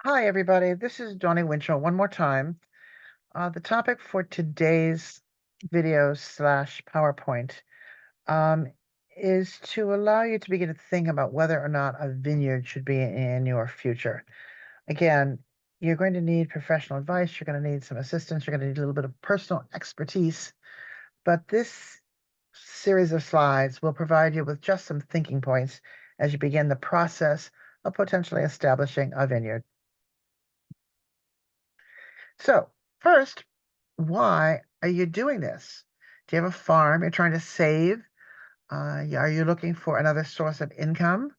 Hi, everybody. This is Johnny Winchell one more time. The topic for today's video slash PowerPoint um, is to allow you to begin to think about whether or not a vineyard should be in your future. Again, you're going to need professional advice. You're going to need some assistance. You're going to need a little bit of personal expertise. But this series of slides will provide you with just some thinking points as you begin the process of potentially establishing a vineyard. So, first, why are you doing this? Do you have a farm you're trying to save? Are you looking for another source of income?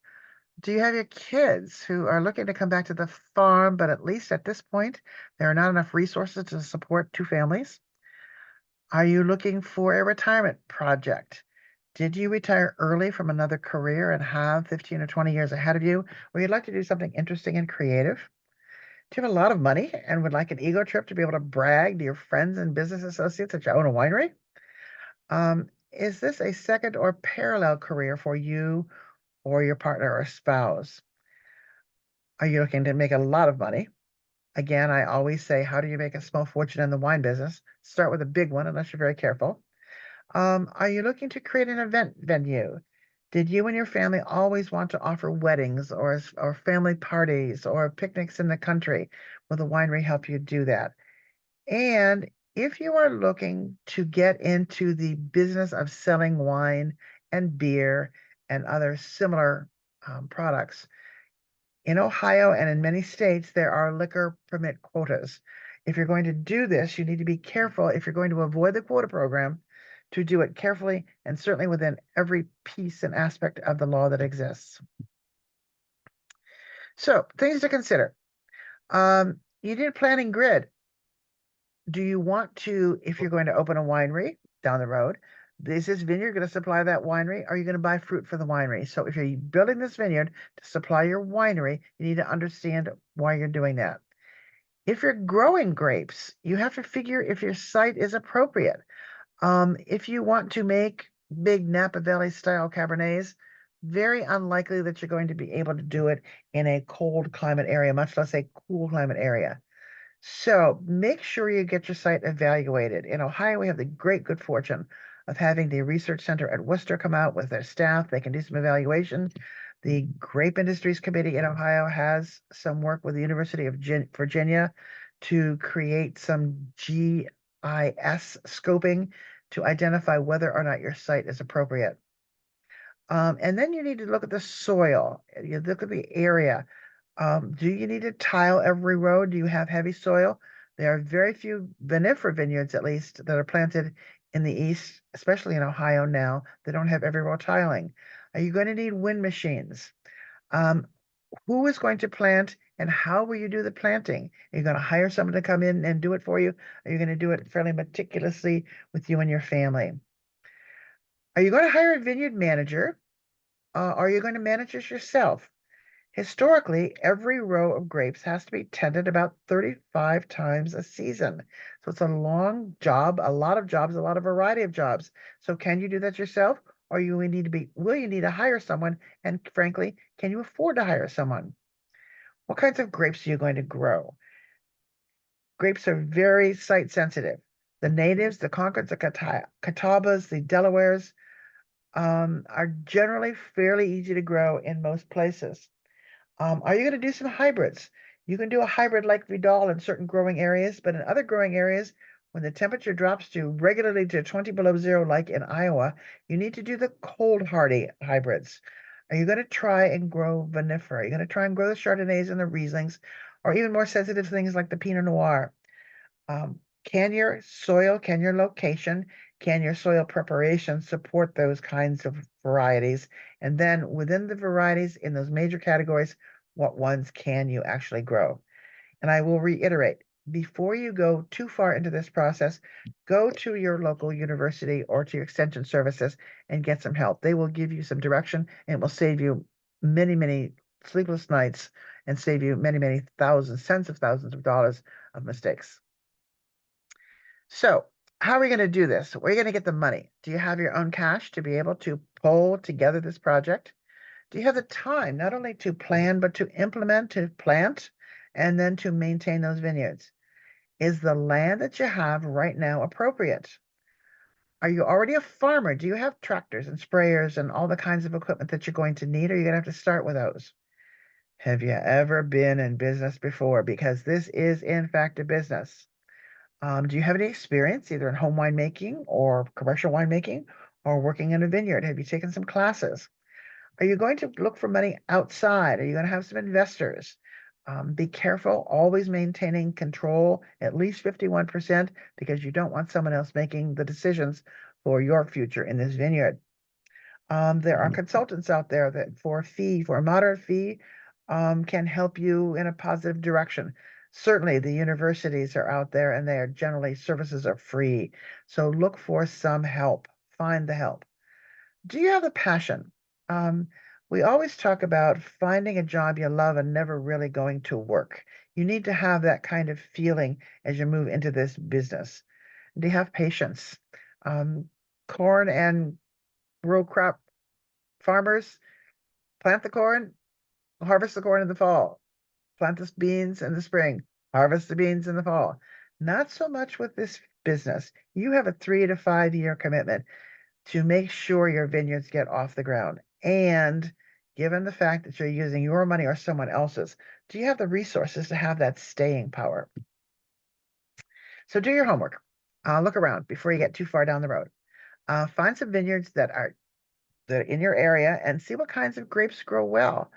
Do you have your kids who are looking to come back to the farm, but at least at this point, there are not enough resources to support two families? Are you looking for a retirement project? Did you retire early from another career and have 15 or 20 years ahead of you, or you'd like to do something interesting and creative? Do you have a lot of money and would like an ego trip to be able to brag to your friends and business associates that you own a winery? Is this a second or parallel career for you or your partner or spouse? Are you looking to make a lot of money? Again, I always say, how do you make a small fortune in the wine business? Start with a big one, unless you're very careful. Are you looking to create an event venue? Did you and your family always want to offer weddings or family parties or picnics in the country? Will the winery help you do that? And if you are looking to get into the business of selling wine and beer and other similar products, in Ohio and in many states, there are liquor permit quotas. If you're going to do this, you need to be careful if you're going to avoid the quota program to do it carefully and certainly within every piece and aspect of the law that exists. So, things to consider. You need a planning grid. Do you want to, if you're going to open a winery down the road, is this vineyard going to supply that winery? Or are you going to buy fruit for the winery? So if you're building this vineyard to supply your winery, you need to understand why you're doing that. If you're growing grapes, you have to figure if your site is appropriate. If you want to make big Napa Valley style Cabernets, very unlikely that you're going to be able to do it in a cold climate area, much less a cool climate area. So make sure you get your site evaluated. In Ohio, we have the great good fortune of having the research center at Worcester come out with their staff. They can do some evaluation. The Grape Industries Committee in Ohio has some work with the University of Virginia to create some GIS scoping to identify whether or not your site is appropriate. And then you need to look at the soil. You look at the area. Do you need to tile every row? Do you have heavy soil? There are very few vinifera vineyards, at least, that are planted in the east, especially in Ohio now, that don't have every row tiling. Are you going to need wind machines? Um, who is going to plant and how will you do the planting? Are you going to hire someone to come in and do it for you? Are you going to do it fairly meticulously with you and your family? Are you going to hire a vineyard manager? Are you going to manage this yourself? Historically, every row of grapes has to be tended about 35 times a season. So it's a long job, a lot of jobs, a lot of variety of jobs. So can you do that yourself? Or will you need to hire someone? And frankly, can you afford to hire someone? What kinds of grapes are you going to grow? Grapes are very site sensitive. The natives, the Concords, the Catawbas, the Delawares, are generally fairly easy to grow in most places. Are you going to do some hybrids? You can do a hybrid like Vidal in certain growing areas, but in other growing areas, when the temperature drops to regularly to 20 below zero, like in Iowa, you need to do the cold hardy hybrids. Are you going to try and grow vinifera? Are you going to try and grow the Chardonnays and the Rieslings, or even more sensitive things like the Pinot Noir? Can your soil, can your location, can your soil preparation support those kinds of varieties? And then within the varieties in those major categories, what ones can you actually grow? And I will reiterate, before you go too far into this process, go to your local university or to your extension services and get some help. They will give you some direction and it will save you many, many sleepless nights and save you many, many thousands, tens of thousands of dollars of mistakes. So, how are we going to do this? Where are you going to get the money? Do you have your own cash to be able to pull together this project? Do you have the time not only to plan, but to implement, to plant and then to maintain those vineyards. Is the land that you have right now appropriate? Are you already a farmer? Do you have tractors and sprayers and all the kinds of equipment that you're going to need? Or are you going to have to start with those? Have you ever been in business before? Because this is, in fact, a business. Do you have any experience either in home winemaking or commercial winemaking or working in a vineyard? Have you taken some classes? Are you going to look for money outside? Are you going to have some investors? Be careful, always maintaining control, at least 51%, because you don't want someone else making the decisions for your future in this vineyard. There are consultants out there that for a fee, for a moderate fee, can help you in a positive direction. Certainly, the universities are out there and their generally services are free. So look for some help. Find the help. Do you have the passion? Um, we always talk about finding a job you love and never really going to work. You need to have that kind of feeling as you move into this business. Do you have patience? Um, Corn and row crop farmers plant the corn, harvest the corn in the fall, plant the beans in the spring, harvest the beans in the fall. Not so much with this business. You have a 3 to 5 year commitment to make sure your vineyards get off the ground. And given the fact that you're using your money or someone else's, do you have the resources to have that staying power? So do your homework. Look around before you get too far down the road. Find some vineyards that are in your area and see what kinds of grapes grow well.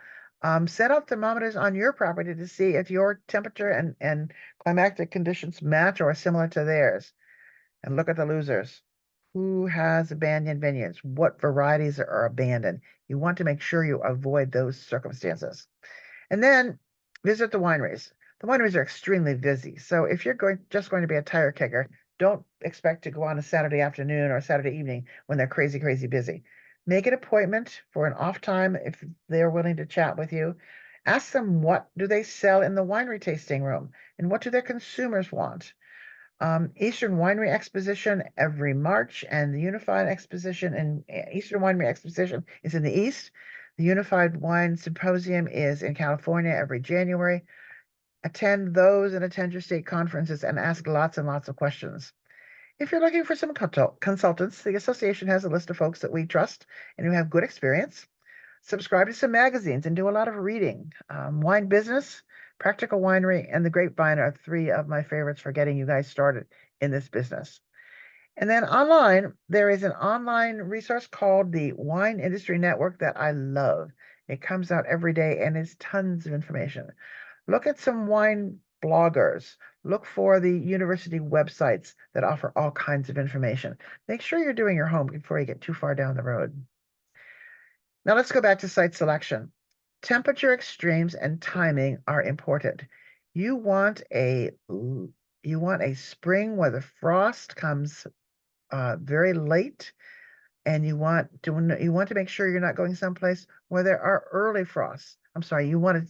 Set up thermometers on your property to see if your temperature and climatic conditions match or are similar to theirs. And look at the losers. Who has abandoned vineyards? What varieties are abandoned? You want to make sure you avoid those circumstances. And then visit the wineries. The wineries are extremely busy. So if you're just going to be a tire kicker, don't expect to go on a Saturday afternoon or a Saturday evening when they're crazy, crazy busy. Make an appointment for an off time if they're willing to chat with you. Ask them what do they sell in the winery tasting room and what do their consumers want. Eastern Winery Exposition every March, and the Unified Exposition and Eastern Winery Exposition is in the East. The Unified Wine Symposium is in California every January. Attend those and attend your state conferences and ask lots and lots of questions. If you're looking for some consultants, the association has a list of folks that we trust and who have good experience. Subscribe to some magazines and do a lot of reading. Wine Business, Practical Winery, and The Grapevine are three of my favorites for getting you guys started in this business. And then online, there is an online resource called the Wine Industry Network that I love. It comes out every day and is tons of information. Look at some wine bloggers. Look for the university websites that offer all kinds of information. Make sure you're doing your homework before you get too far down the road. Now let's go back to site selection. Temperature extremes and timing are important. You want a spring where the frost comes very late, and you want to make sure you're not going someplace where there are early frosts. I'm sorry, you want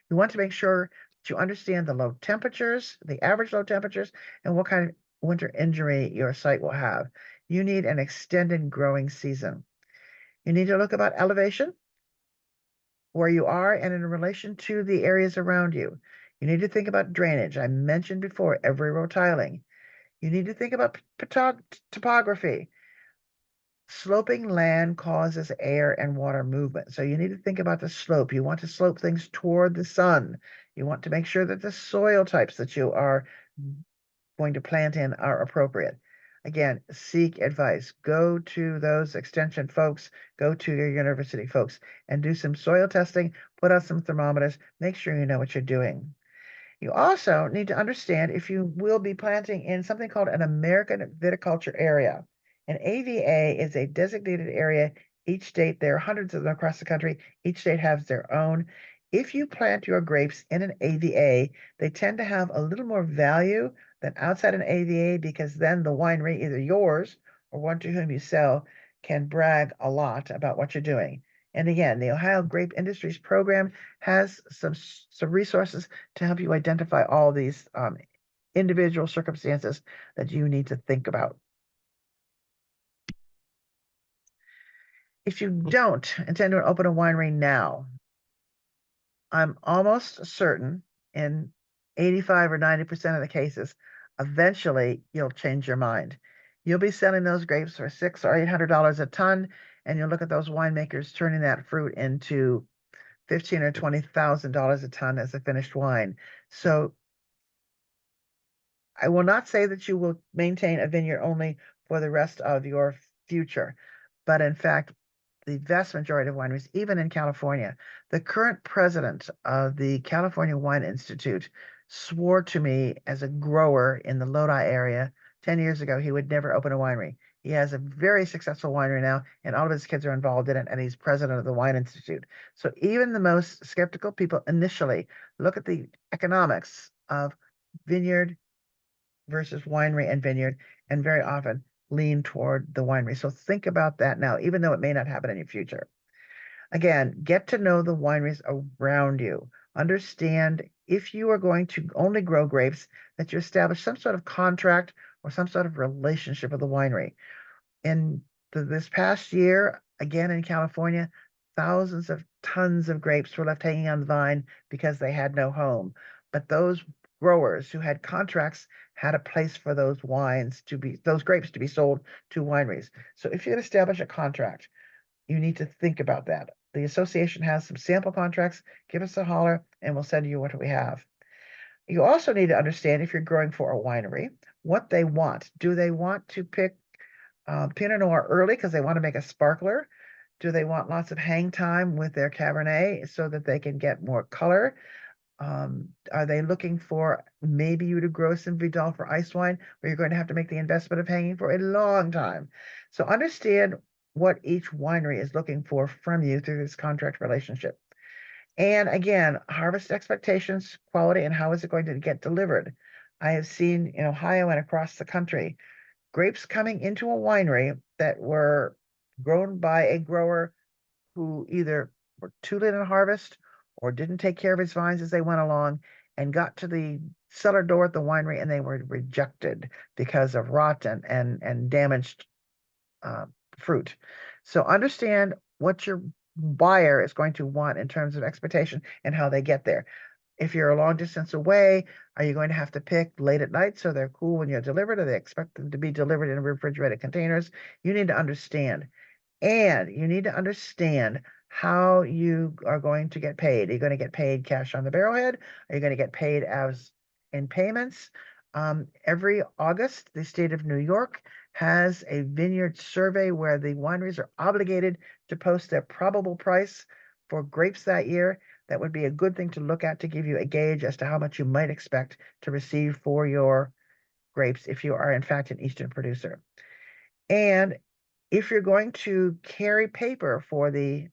to make sure that you understand the low temperatures, the average low temperatures, and what kind of winter injury your site will have. You need an extended growing season. You need to look about elevation, where you are, and in relation to the areas around you. You need to think about drainage. I mentioned before every row tiling. You need to think about topography. Sloping land causes air and water movement. So you need to think about the slope. You want to slope things toward the sun. You want to make sure that the soil types that you are going to plant in are appropriate. Again, seek advice. Go to those extension folks, go to your university folks, and do some soil testing, put out some thermometers, make sure you know what you're doing. You also need to understand if you will be planting in something called an American viticulture area. An AVA is a designated area. Each state, there are hundreds of them across the country. Each state has their own. If you plant your grapes in an AVA, they tend to have a little more value than outside an AVA because then the winery, either yours or one to whom you sell, can brag a lot about what you're doing. And again, the Ohio Grape Industries Program has some resources to help you identify all these individual circumstances that you need to think about. If you don't intend to open a winery now, I'm almost certain in 85 or 90% of the cases, eventually you'll change your mind. You'll be selling those grapes for $600 or $800 a ton, and you'll look at those winemakers turning that fruit into $15,000 or $20,000 a ton as a finished wine. So I will not say that you will maintain a vineyard only for the rest of your future, but in fact, the vast majority of wineries, even in California, the current president of the California Wine Institute swore to me as a grower in the Lodi area 10 years ago he would never open a winery. He has a very successful winery now, and all of his kids are involved in it, and he's president of the Wine Institute. So even the most skeptical people initially look at the economics of vineyard versus winery and vineyard, and very often lean toward the winery. So think about that now, even though it may not happen in your future. Again, get to know the wineries around you. Understand if you are going to only grow grapes, that you establish some sort of contract or some sort of relationship with the winery. In this past year, again in California, thousands of tons of grapes were left hanging on the vine because they had no home. But those growers who had contracts had a place for those grapes to be sold to wineries. So if you can establish a contract, you need to think about that. The association has some sample contracts. Give us a holler and we'll send you what we have. You also need to understand, if you're growing for a winery, what they want. Do they want to pick Pinot Noir early because they want to make a sparkler? Do they want lots of hang time with their Cabernet so that they can get more color? Are they looking for maybe you to grow some Vidal for ice wine, where you're going to have to make the investment of hanging for a long time? So understand what each winery is looking for from you through this contract relationship. And again, harvest expectations, quality, and how is it going to get delivered? I have seen in Ohio and across the country grapes coming into a winery that were grown by a grower who either were too late in harvest or didn't take care of his vines as they went along, and got to the cellar door at the winery and they were rejected because of rot and damaged uh, fruit. So understand what your buyer is going to want in terms of expectation and how they get there. If you're a long distance away, are you going to have to pick late at night so they're cool when you're delivered? Or they expect them to be delivered in refrigerated containers? You need to understand. And you need to understand how you are going to get paid. Are you going to get paid cash on the barrelhead? Are you going to get paid as in payments? Every August, the state of New York has a vineyard survey where the wineries are obligated to post their probable price for grapes that year. That would be a good thing to look at to give you a gauge as to how much you might expect to receive for your grapes if you are, in fact, an Eastern producer. And if you're going to carry paper for the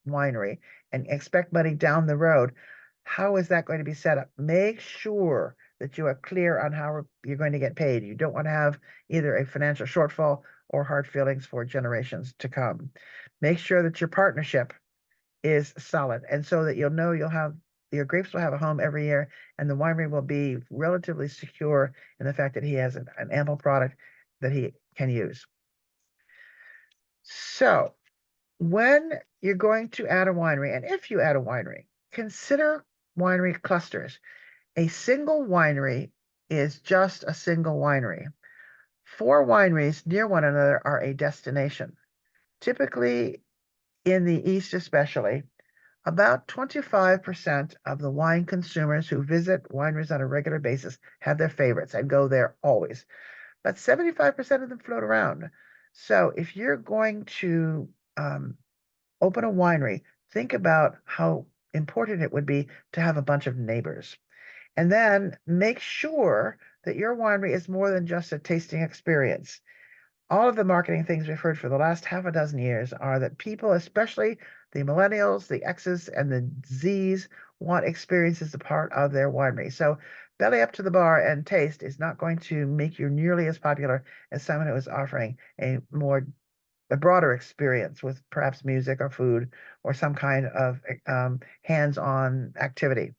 winery and expect money down the road, how is that going to be set up? Make sure that you are clear on how you're going to get paid. You don't want to have either a financial shortfall or hard feelings for generations to come. Make sure that your partnership is solid, and so that you'll know your grapes will have a home every year, and the winery will be relatively secure in the fact that he has an ample product that he can use. So when you're going to add a winery, and if you add a winery, consider winery clusters. A single winery is just a single winery. 4 wineries near one another are a destination. Typically, in the East especially, about 25% of the wine consumers who visit wineries on a regular basis have their favorites and go there always. But 75% of them float around. So if you're going to open a winery, think about how important it would be to have a bunch of neighbors. And then make sure that your winery is more than just a tasting experience. All of the marketing things we've heard for the last half a dozen years are that people, especially the millennials, the X's, and the Z's, want experiences as a part of their winery. So belly up to the bar and taste is not going to make you nearly as popular as someone who is offering a broader experience with perhaps music or food or some kind of hands-on activity.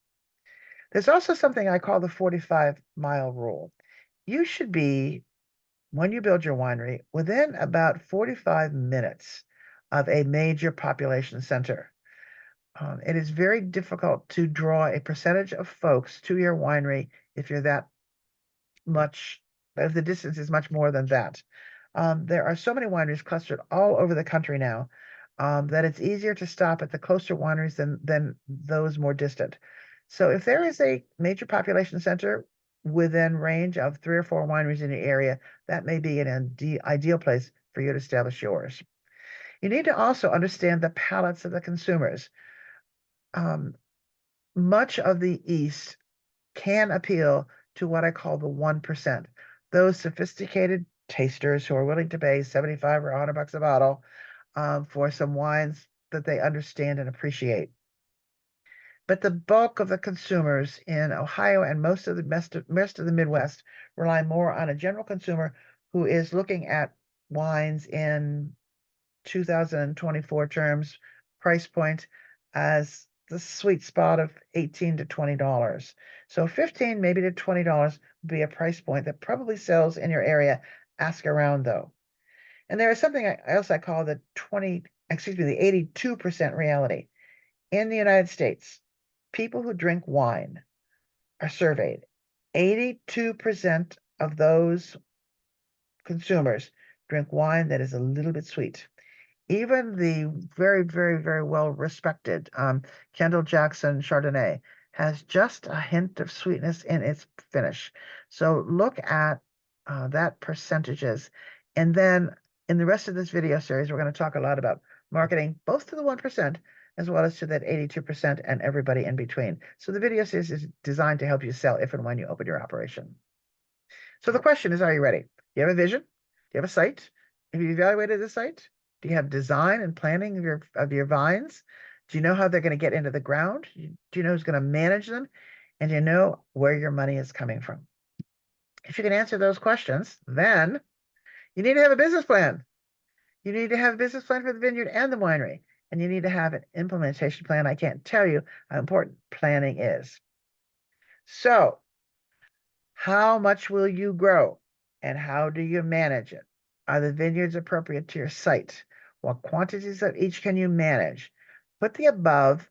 There's also something I call the 45-mile rule. You should be, when you build your winery, within about 45 minutes of a major population center. It is very difficult to draw a percentage of folks to your winery if you're that much, if the distance is much more than that. There are so many wineries clustered all over the country now that it's easier to stop at the closer wineries than those more distant. So if there is a major population center within range of 3 or 4 wineries in the area, that may be an ideal place for you to establish yours. You need to also understand the palates of the consumers. Um, Much of the East can appeal to what I call the 1%, those sophisticated tasters who are willing to pay 75 or $100 a bottle for some wines that they understand and appreciate. But the bulk of the consumers in Ohio and most of the Midwest rely more on a general consumer who is looking at wines in 2024 terms, price point as the sweet spot of $18 to $20. So 15 maybe to $20 would be a price point that probably sells in your area. Ask around though. And there is something else I call the 82% reality. In the United States, people who drink wine are surveyed. 82% of those consumers drink wine that is a little bit sweet. Even the very, very, very well respected Kendall Jackson Chardonnay has just a hint of sweetness in its finish. So look at that percentages. And then in the rest of this video series, we're going to talk a lot about marketing, both to the 1% as well as to that 82% and everybody in between. So the video series is designed to help you sell if and when you open your operation. So the question is, are you ready? Do you have a vision? Do you have a site? Have you evaluated the site? Do you have design and planning of your vines? Do you know how they're going to get into the ground? Do you know who's going to manage them? And do you know where your money is coming from? If you can answer those questions, then you need to have a business plan. You need to have a business plan for the vineyard and the winery. And you need to have an implementation plan. I can't tell you how important planning is. So, how much will you grow? And how do you manage it? Are the vineyards appropriate to your site? What quantities of each can you manage? Put the above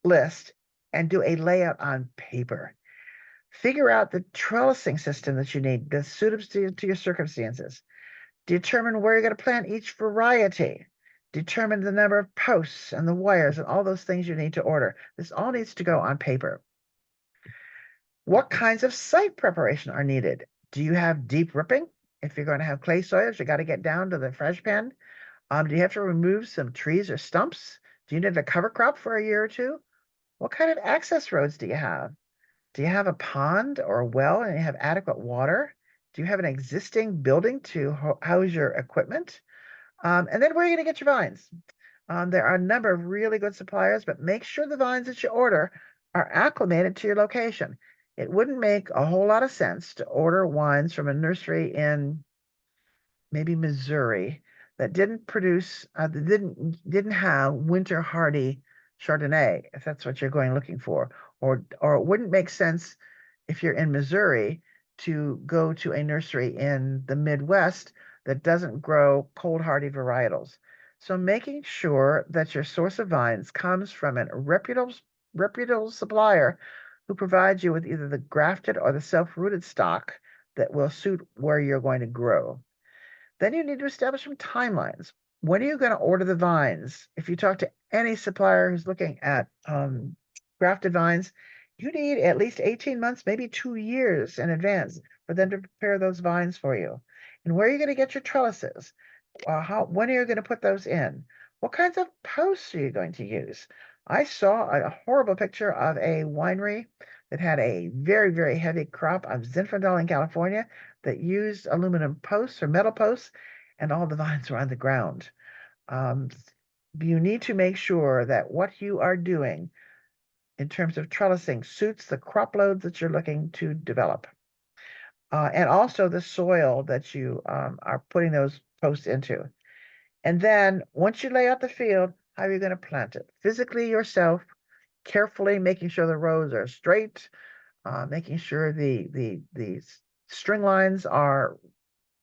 list and do a layout on paper. Figure out the trellising system that you need that's suitable to your circumstances. Determine where you're going to plant each variety. Determine the number of posts and the wires and all those things you need to order. This all needs to go on paper. What kinds of site preparation are needed? Do you have deep ripping? If you're going to have clay soils, you got to get down to the fresh pen. Do you have to remove some trees or stumps? Do you need a cover crop for a year or two? What kind of access roads do you have? Do you have a pond or a well and you have adequate water? Do you have an existing building to house your equipment? And then where are you going to get your vines? There are a number of really good suppliers, but make sure the vines that you order are acclimated to your location. It wouldn't make a whole lot of sense to order wines from a nursery in maybe Missouri that didn't produce, didn't have winter hardy Chardonnay, if that's what you're going looking for, or it wouldn't make sense if you're in Missouri to go to a nursery in the Midwest that doesn't grow cold hardy varietals. So making sure that your source of vines comes from a reputable supplier who provides you with either the grafted or the self-rooted stock that will suit where you're going to grow. Then you need to establish some timelines. When are you going to order the vines? If you talk to any supplier who's looking at grafted vines, you need at least 18 months, maybe 2 years in advance for them to prepare those vines for you. And where are you going to get your trellises? When are you going to put those in? What kinds of posts are you going to use? I saw a horrible picture of a winery that had a very, very heavy crop of Zinfandel in California that used aluminum posts or metal posts, and all the vines were on the ground. You need to make sure that what you are doing in terms of trellising suits the crop loads that you're looking to develop. And also the soil that you are putting those posts into. And then once you lay out the field, how are you going to plant it? Physically yourself, carefully making sure the rows are straight, making sure the string lines are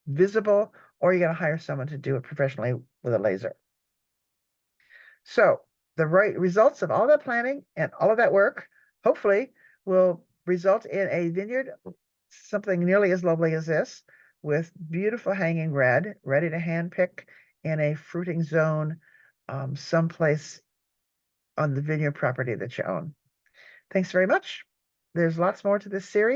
visible, or you're going to hire someone to do it professionally with a laser. So the right results of all that planning and all of that work, hopefully, will result in a vineyard, something nearly as lovely as this, with beautiful hanging red, ready to hand pick in a fruiting zone, someplace on the vineyard property that you own. Thanks very much. There's lots more to this series.